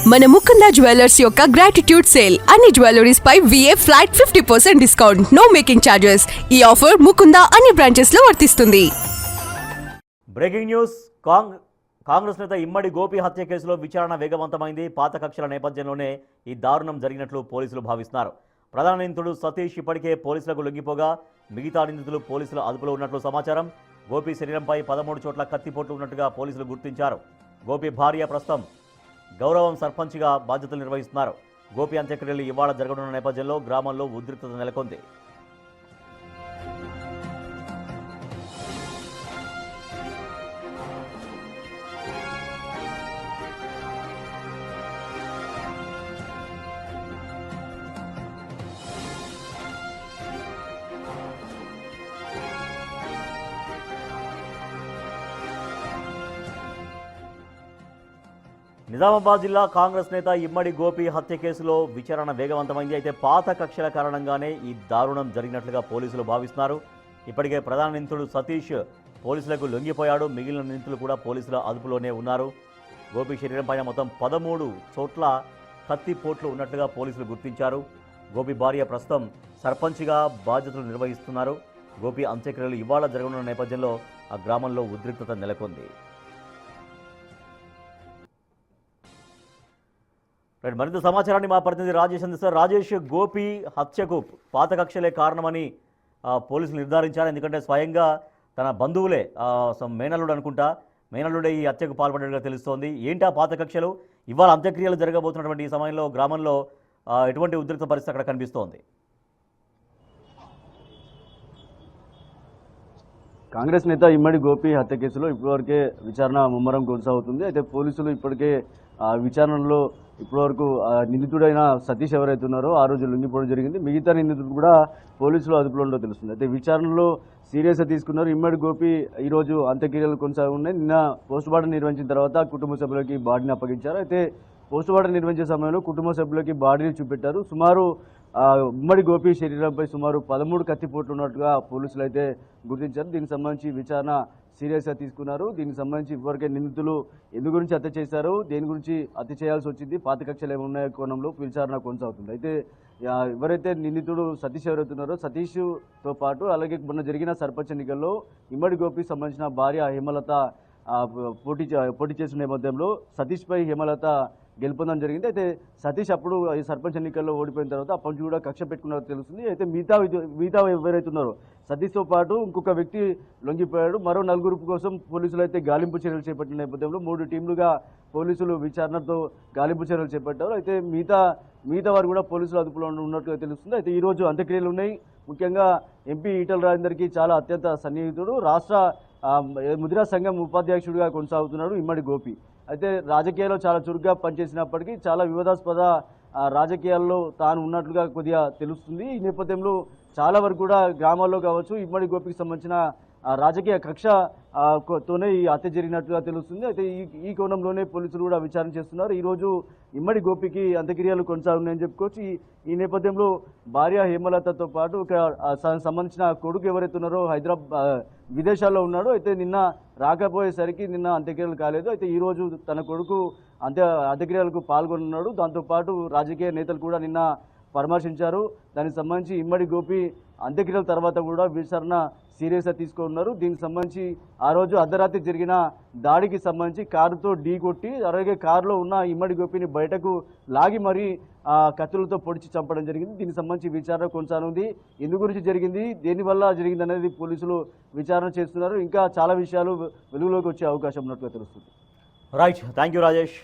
మన ముకుంద జ్యువెలర్స్ యొక్క gratitude sale అన్ని జ్యువెలరీస్ పై VA flat 50% discount, no making charges. ఈ ఆఫర్ ముకుంద అన్ని బ్రాంచెస్ లో వర్తిస్తుంది. Breaking news. కాంగ్రెస్ నేత ఇమ్మడి గోపి హత్య కేసులో విచారణ వేగవంతమైంది. పాత కక్షల నేపథ్యంలోనే ఈ దారుణం జరిగినట్లు పోలీసులు భావిస్తున్నారు. ప్రధాన నిందితుడు సతీష్ ఇప్పటికే పోలీసులకు లొంగిపోగా మిగతా నిందితులు పోలీసుల అదుపులో ఉన్నట్లు సమాచారం. గోపి శరీరంపై 13 చోట్ల కత్తిపోట్లు ఉన్నట్టుగా పోలీసులు గుర్తించారు. గోపి భార్య ప్రస్తుతం గౌరవం సర్పంచ్గా బాధ్యతలు నిర్వహిస్తున్నారు. గోపి అంత్యక్రియలు ఇవాళ జరగనున్న నేపథ్యంలో గ్రామంలో ఉద్రిక్తత నెలకొంది. నిజామాబాద్ జిల్లా కాంగ్రెస్ నేత ఇమ్మడి గోపి హత్య కేసులో విచారణ వేగవంతమైంది. అయితే పాత కక్షల కారణంగానే ఈ దారుణం జరిగినట్లుగా పోలీసులు భావిస్తున్నారు. ఇప్పటికే ప్రధాన నిందితుడు సతీష్ పోలీసులకు లొంగిపోయాడు. మిగిలిన నిందితులు కూడా పోలీసుల అదుపులోనే ఉన్నారు. గోపి శరీరం పైన మొత్తం 13 చోట్ల కత్తిపోట్లు ఉన్నట్లుగా పోలీసులు గుర్తించారు. గోపి భార్య ప్రస్తుతం సర్పంచ్గా బాధ్యతలు నిర్వహిస్తున్నారు. గోపి అంత్యక్రియలు ఇవాళ జరగనున్న నేపథ్యంలో ఆ గ్రామంలో ఉద్రిక్తత నెలకొంది. మరింత సమాచారాన్ని మా ప్రతినిధి రాజేష్ అందిస్తారు. రాజేష్, గోపి హత్యకు పాత కక్షలే కారణమని పోలీసులు నిర్ధారించారు. ఎందుకంటే స్వయంగా తన బంధువులే మేనల్లుడు అనుకుంటా, మేనల్లుడే ఈ హత్యకు పాల్పడినట్టుగా తెలుస్తోంది. ఏంటి ఆ పాత కక్షలు? ఇవాళ అంత్యక్రియలు జరగబోతున్నటువంటి ఈ సమయంలో గ్రామంలో ఎటువంటి ఉద్రిక్త పరిస్థితి అక్కడ కనిపిస్తోంది? కాంగ్రెస్ నేత ఇమ్మడి గోపి హత్య కేసులో ఇప్పటివరకే విచారణ ముమ్మరం కొనసాగుతుంది. అయితే పోలీసులు ఇప్పటికే విచారణలో ఇప్పటివరకు నిందితుడైన సతీష్ ఎవరైతే ఉన్నారో ఆ రోజు లొంగిపోవడం జరిగింది. మిగతా నిందితుడు కూడా పోలీసులు అదుపులో ఉండో తెలుస్తుంది. అయితే విచారణలో సీరియస్గా తీసుకున్నారు. ఇమ్మడి గోపి ఈరోజు అంత్యక్రియలు కొనసాగున్నాయి. నిన్న పోస్టుమార్టం నిర్వహించిన తర్వాత కుటుంబ సభ్యులకి బాడీని అప్పగించారు. అయితే పోస్టుమార్టం నిర్వహించే సమయంలో కుటుంబ సభ్యులకి బాడీని చూపెట్టారు. సుమారు ఉమ్మడి గోపి శరీరంపై సుమారు 13 కత్తిపోట్లు ఉన్నట్టుగా పోలీసులు అయితే గుర్తించారు. దీనికి సంబంధించి విచారణ సీరియస్గా తీసుకున్నారు. దీనికి సంబంధించి ఇప్పటికే నిందితులు ఎందు గురించి హత్య చేశారు, దేని గురించి హత్య చేయాల్సి వచ్చింది, పాత కక్షలు ఏమున్నాయో కోణంలో విచారణ కొనసాగుతుంది. అయితే ఎవరైతే నిందితుడు సతీష్ ఎవరైతే ఉన్నారో సతీష్తో పాటు అలాగే మొన్న జరిగిన సర్పంచ్ ఎన్నికల్లో ఇమ్మడి గోపికి సంబంధించిన భార్య హేమలత పోటీ చేసిన నేపథ్యంలో సతీష్పై హేమలత గెలుపొందడం జరిగింది. అయితే సతీష్ అప్పుడు ఈ సర్పంచ్ ఎన్నికల్లో ఓడిపోయిన తర్వాత అప్పటి నుంచి కూడా కక్ష పెట్టుకున్నట్టు తెలుస్తుంది. అయితే మిగతా ఎవరైతే ఉన్నారో సతీష్తో పాటు ఇంకొక వ్యక్తి లొంగిపోయాడు. మరో 4 కోసం పోలీసులు అయితే గాలింపు చర్యలు చేపట్టిన నేపథ్యంలో 3 టీంలుగా పోలీసులు విచారణతో గాలింపు చర్యలు చేపట్టారు. అయితే మిగతా వారు కూడా పోలీసులు అదుపులో ఉన్నట్టుగా తెలుస్తుంది. అయితే ఈరోజు అంత్యక్రియలు ఉన్నాయి. ముఖ్యంగా ఎంపీ ఈటల రాజేందర్కి చాలా అత్యంత సన్నిహితుడు, రాష్ట్ర ముదిరా సంఘం ఉపాధ్యక్షుడిగా కొనసాగుతున్నాడు ఇమ్మడి గోపి. అయితే రాజకీయాల్లో చాలా చురుగ్గా పనిచేసినప్పటికీ చాలా వివాదాస్పద రాజకీయాల్లో తాను ఉన్నట్లుగా కొద్దిగా తెలుస్తుంది. ఈ నేపథ్యంలో చాలా వరకు కూడా గ్రామాల్లో కావచ్చు ఇమ్మడి గోపికి సంబంధించిన రాజకీయ కక్ష తోనే ఈ హత్య జరిగినట్లుగా తెలుస్తుంది. అయితే ఈ కోణంలోనే పోలీసులు కూడా విచారణ చేస్తున్నారు. ఈరోజు ఇమ్మడి గోపికి అంత్యక్రియలు కొనసాగున్నాయని చెప్పుకోవచ్చు. ఈ నేపథ్యంలో భార్య హేమలతతో పాటు సంబంధించిన కొడుకు ఎవరైతే ఉన్నారో విదేశాల్లో ఉన్నాడు. అయితే నిన్న రాకపోయేసరికి నిన్న అంత్యక్రియలు కాలేదు. అయితే ఈరోజు తన కొడుకు అంత్యక్రియలకు పాల్గొన్నాడు. దాంతోపాటు రాజకీయ నేతలు కూడా నిన్న పరామర్శించారు. దానికి సంబంధించి ఇమ్మడి గోపి అంత్యక్రియల తర్వాత కూడా విచారణ సీరియస్గా తీసుకున్నారు. దీనికి సంబంధించి ఆ రోజు అర్ధరాత్రి జరిగిన దాడికి సంబంధించి కారుతో ఢీ కొట్టి అలాగే కారులో ఉన్న ఇమ్మడి గోపిని బయటకు లాగి మరీ కత్తులతో పొడిచి చంపడం జరిగింది. దీనికి సంబంధించి విచారణ కొనసాగుంది. ఎందు గురించి జరిగింది, దేనివల్ల జరిగింది అనేది పోలీసులు విచారణ చేస్తున్నారు. ఇంకా చాలా విషయాలు వెలుగులోకి వచ్చే అవకాశం ఉన్నట్టుగా తెలుస్తుంది. Right, thank you Rajesh.